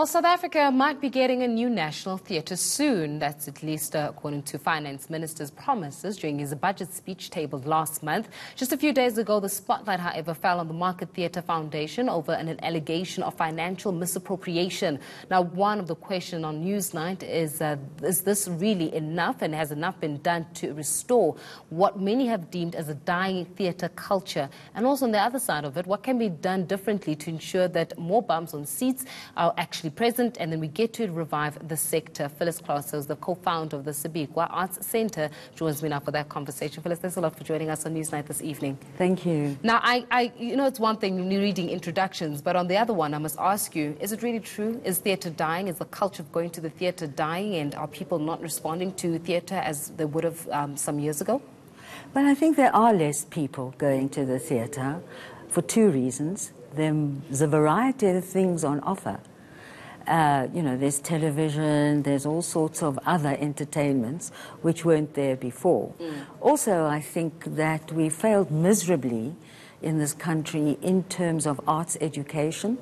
Well, South Africa might be getting a new national theatre soon. That's at least according to Finance Minister's promises during his budget speech tabled last month. Just a few days ago, the spotlight, however, fell on the Market Theatre Foundation over an allegation of financial misappropriation. Now, one of the questions on Newsnight is this really enough, and has enough been done to restore what many have deemed as a dying theatre culture? And also on the other side of it, what can be done differently to ensure that more bums on seats are actually present, and then we get to revive the sector? Phyllis Klotz, the co-founder of the Sibikwa Arts Centre, joins me now for that conversation. Phyllis, thanks a lot for joining us on Newsnight this evening. Thank you. Now, it's one thing when you're reading introductions, but on the other one, I must ask you, is it really true? Is theatre dying? Is the culture of going to the theatre dying? And are people not responding to theatre as they would have some years ago? Well, I think there are less people going to the theatre for two reasons. There's a variety of things on offer. There's television, there's all sorts of other entertainments which weren't there before. Also, I think that we failed miserably in this country in terms of arts education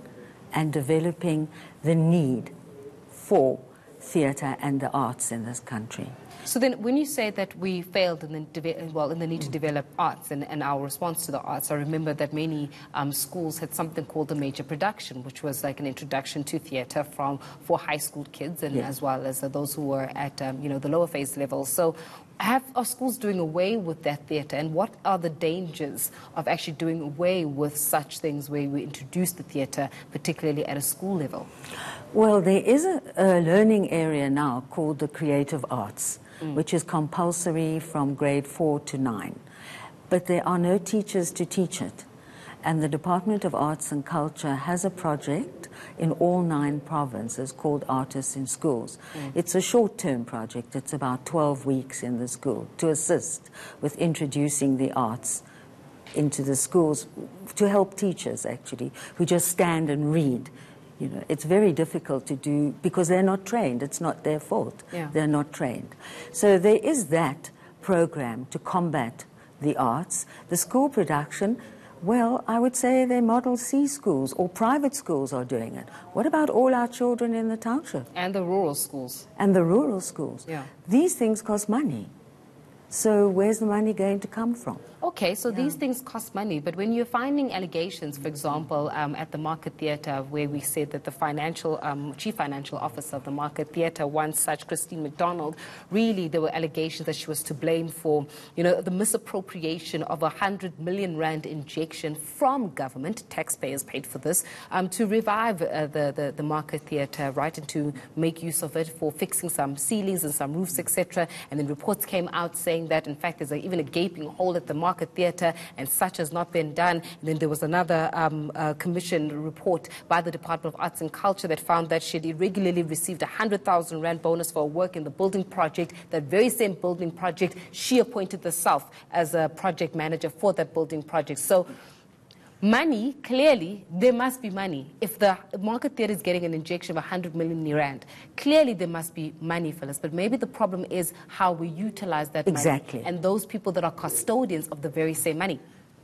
and developing the need for theatre and the arts in this country. So then when you say that we failed in the need to develop arts and our response to the arts, I remember that many schools had something called a major production, which was like an introduction to theatre for high school kids, and as well as those who were at the lower phase level. So are schools doing away with that theatre, and what are the dangers of actually doing away with such things where we introduce the theatre, particularly at a school level? Well, there is a learning area now called the creative arts, which is compulsory from grade 4 to 9. But there are no teachers to teach it. And the Department of Arts and Culture has a project in all 9 provinces called Artists in Schools. It's a short-term project. It's about 12 weeks in the school to assist with introducing the arts into the schools, to help teachers, actually, who just stand and read. It's very difficult to do because they're not trained. It's not their fault. They're not trained. So there is that program to combat the arts. The school production, well, I would say they're Model C schools, or private schools are doing it. What about all our children in the township? And the rural schools. And the rural schools. These things cost money. So where's the money going to come from? Okay, so these things cost money, but when you're finding allegations, for example, at the Market Theatre, where we said that the chief financial officer of the Market Theatre, once such, Christine McDonald, really there were allegations that she was to blame for, the misappropriation of 100 million rand injection from government, taxpayers paid for this, to revive the Market Theatre, right, and to make use of it for fixing some ceilings and some roofs, etc. And then reports came out saying that, in fact, there's even a gaping hole at the Market Theatre, and such has not been done. And then there was another commission report by the Department of Arts and Culture that found that she had irregularly received 100,000 rand bonus for work in the building project. That very same building project, she appointed herself as a project manager for that building project. So money, clearly, there must be money. If the Market Theatre is getting an injection of 100 million rand, clearly there must be money, Phyllis. But maybe the problem is how we utilize that money. And those people that are custodians of the very same money.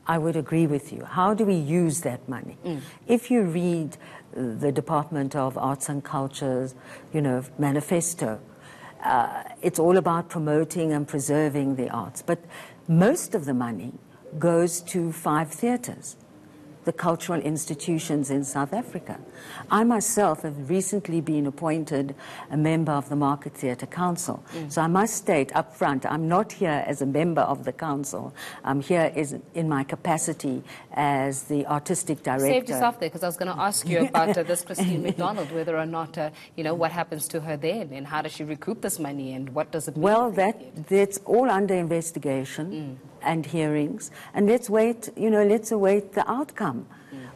I would agree with you. How do we use that money? If you read the Department of Arts and Culture's, manifesto, it's all about promoting and preserving the arts. But most of the money goes to 5 theatres, the cultural institutions in South Africa. I myself have recently been appointed a member of the Market Theatre Council. So I must state up front, I'm not here as a member of the council. I'm here in my capacity as the artistic director. You saved yourself there, because I was going to ask you about this Christine McDonald, whether or not, what happens to her there, and how does she recoup this money, and what does it mean? Well, that's all under investigation and hearings, and let's await the outcome.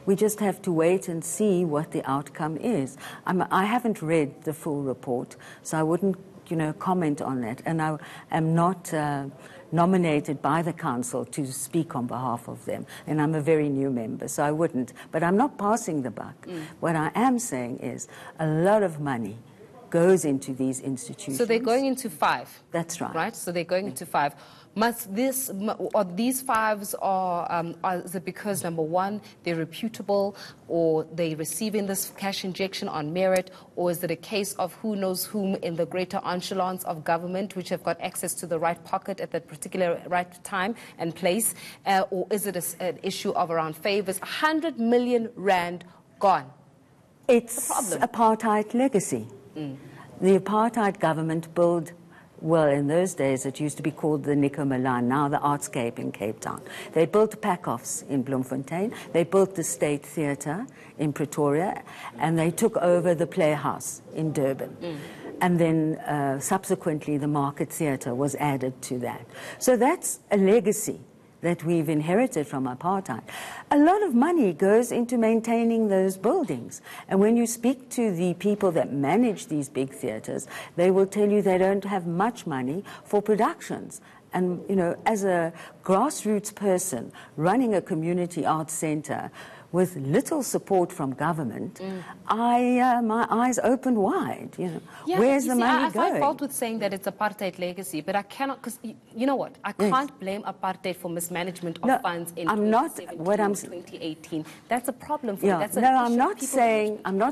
We just have to wait and see what the outcome is. I haven't read the full report, so I wouldn't, comment on that. And I am not nominated by the council to speak on behalf of them. And I'm a very new member, so I wouldn't. But I'm not passing the buck. What I am saying is a lot of money goes into these institutions. So they're going into 5. That's right. Right? So they're going into 5. These fives is it because, number one, they're reputable, or they're receiving this cash injection on merit, or is it a case of who knows whom in the greater echelons of government which have got access to the right pocket at that particular right time and place, or is it an issue of around favors? 100 million rand gone. It's apartheid legacy. The apartheid government built, well, in those days it used to be called the Nico Milan, now the Artscape in Cape Town. They built Packhoffs in Bloemfontein, they built the State Theatre in Pretoria, and they took over the Playhouse in Durban. And then subsequently the Market Theatre was added to that. So that's a legacy that we've inherited from apartheid. A lot of money goes into maintaining those buildings. And when you speak to the people that manage these big theatres, they will tell you they don't have much money for productions. And, you know, as a grassroots person running a community arts centre with little support from government, my eyes opened wide. You know, yeah, where's the money I going? find fault with saying that it's apartheid legacy, but I cannot, because you know what? I can't blame apartheid for mismanagement of funds in 2018. That's a problem for me. That's an I'm not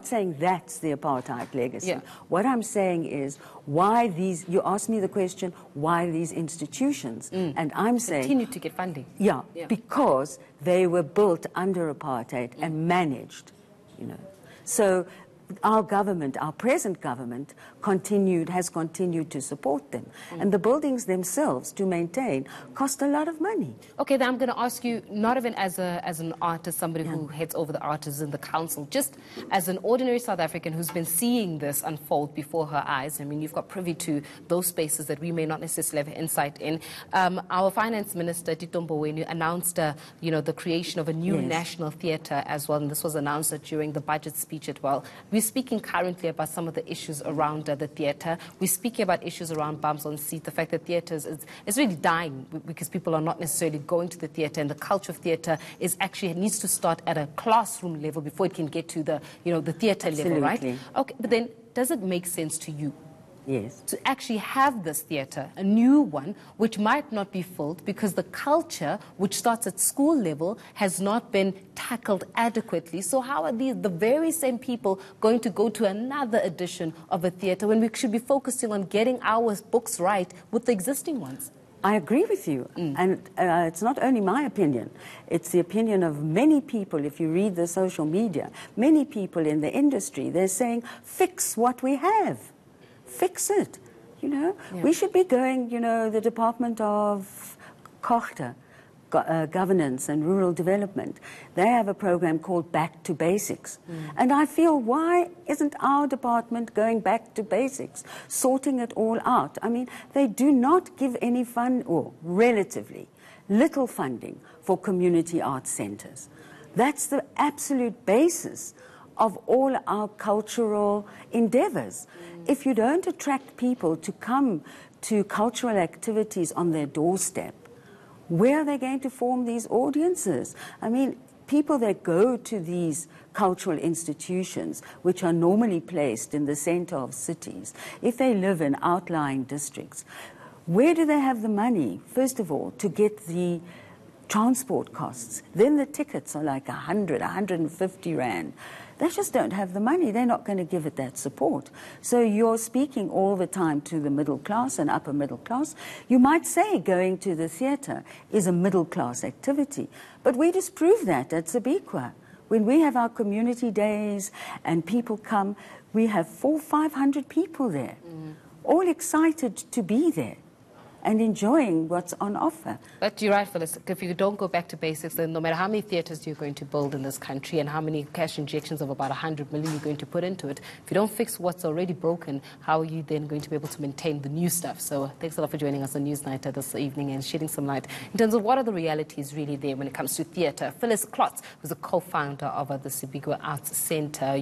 saying that's the apartheid legacy. Yeah. What I'm saying is why these. You asked me the question, why these institutions, and I'm saying continue to get funding. Yeah, because they were built under apartheid and managed, you know. So our government, our present government, has continued to support them. And the buildings themselves, to maintain, cost a lot of money. Okay, then I'm going to ask you, not even as an artist, somebody who heads over the artists in the council, just as an ordinary South African who's been seeing this unfold before her eyes. I mean, you've got privy to those spaces that we may not necessarily have insight in. Our finance minister, Tito Mboweni, announced, the creation of a new national theatre as well, and this was announced during the budget speech as well. We're speaking currently about some of the issues around the theatre. We're speaking about issues around bums on seats, the fact that theatres is really dying because people are not necessarily going to the theatre, and the culture of theatre needs to start at a classroom level before it can get to the theatre level, right? Okay, but then does it make sense to you? Yes. To actually have this theatre, a new one, which might not be filled because the culture, which starts at school level, has not been tackled adequately. So how are the very same people going to go to another edition of a theatre when we should be focusing on getting our books right with the existing ones? I agree with you. And it's not only my opinion, it's the opinion of many people. If you read the social media, many people in the industry, they're saying, fix what we have. Fix it, you know. We should be going, the Department of Governance and Rural Development. They have a program called Back to Basics. And I feel, why isn't our department going back to basics, sorting it all out? I mean, they do not give any fund, or relatively little funding, for community arts centres. That's the absolute basis of all our cultural endeavours. If you don't attract people to come to cultural activities on their doorstep, where are they going to form these audiences? I mean, people that go to these cultural institutions, which are normally placed in the centre of cities, if they live in outlying districts, where do they have the money, first of all, to get the transport costs? Then the tickets are like 100, 150 rand. They just don't have the money. They're not going to give it that support. So you're speaking all the time to the middle class and upper middle class. You might say going to the theatre is a middle class activity, but we disprove that at Sibikwa. When we have our community days and people come, we have 400-500 people there, all excited to be there and enjoying what's on offer. But you're right, Phyllis. If you don't go back to basics, then no matter how many theatres you're going to build in this country and how many cash injections of about 100 million you're going to put into it, if you don't fix what's already broken, how are you then going to be able to maintain the new stuff? So thanks a lot for joining us on Newsnight this evening and shedding some light in terms of what are the realities really there when it comes to theatre. Phyllis Klotz, who's a co-founder of the Sibikwa Arts Centre.